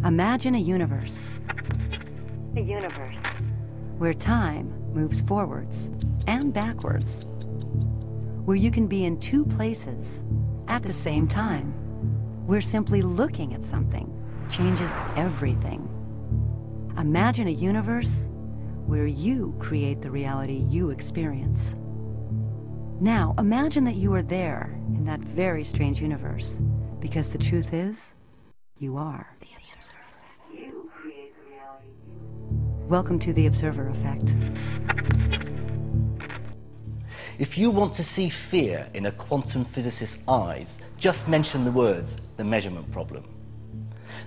Imagine a universe. Where time moves forwards and backwards. Where you can be in two places at the same time. Where simply looking at something changes everything. Imagine a universe where you create the reality you experience. Now, imagine that you are there in that very strange universe, because the truth is, you are the observer. You create the reality. Welcome to the observer effect. If you want to see fear in a quantum physicist's eyes, just mention the words, the measurement problem.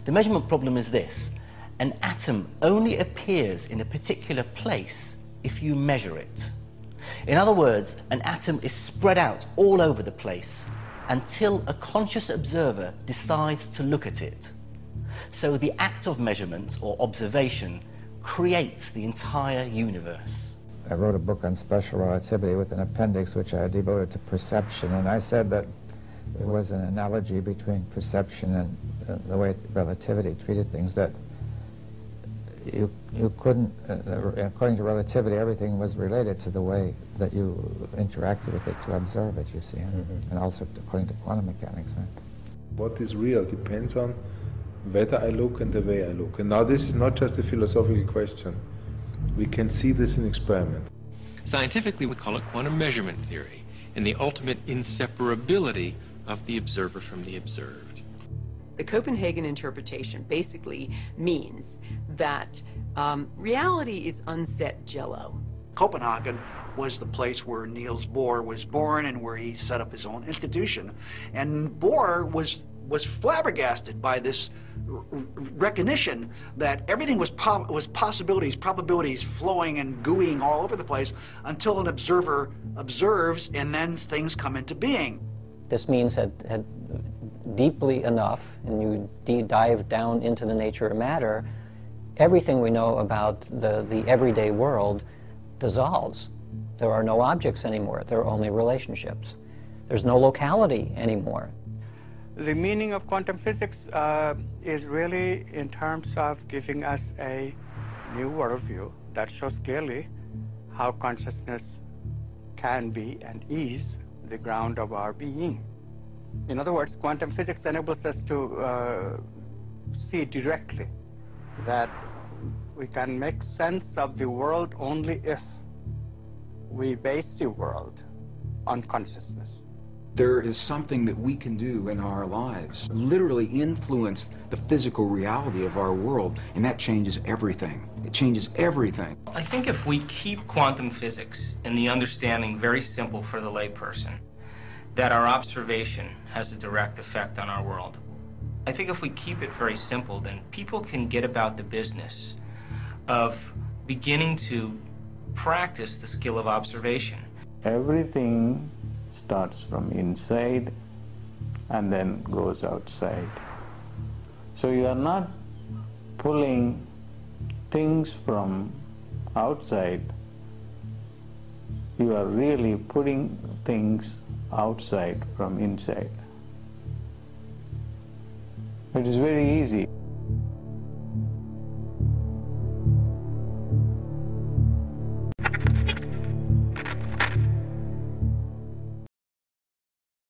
The measurement problem is this: an atom only appears in a particular place if you measure it. In other words, an atom is spread out all over the place until a conscious observer decides to look at it. So the act of measurement, or observation, creates the entire universe. I wrote a book on special relativity with an appendix which I devoted to perception, and I said that there was an analogy between perception and the way relativity treated things, that you couldn't, according to relativity, everything was related to the way that you interacted with it to observe it, you see, and also according to quantum mechanics. Right? What is real depends on whether I look and the way I look. And now this is not just a philosophical question. We can see this in experiment. Scientifically, we call it quantum measurement theory, and the ultimate inseparability of the observer from the observed. The Copenhagen interpretation basically means that reality is unset jello. Copenhagen was the place where Niels Bohr was born and where he set up his own institution. And Bohr was flabbergasted by this recognition that everything was possibilities, probabilities flowing and gooeying all over the place until an observer observes, and then things come into being. This means that deeply enough, and you dive down into the nature of matter, everything we know about the everyday world dissolves. There are no objects anymore. There are only relationships. There's no locality anymore. The meaning of quantum physics is really in terms of giving us a new worldview that shows clearly how consciousness can be and is the ground of our being. In other words, quantum physics enables us to see directly that we can make sense of the world only if we base the world on consciousness. There is something that we can do in our lives, literally influence the physical reality of our world, and that changes everything. It changes everything. I think if we keep quantum physics and the understanding very simple for the layperson, that our observation has a direct effect on our world. I think if we keep it very simple, then people can get about the business of beginning to practice the skill of observation. Everything starts from inside and then goes outside. So you are not pulling things from outside, you are really putting things outside from inside. It is very easy.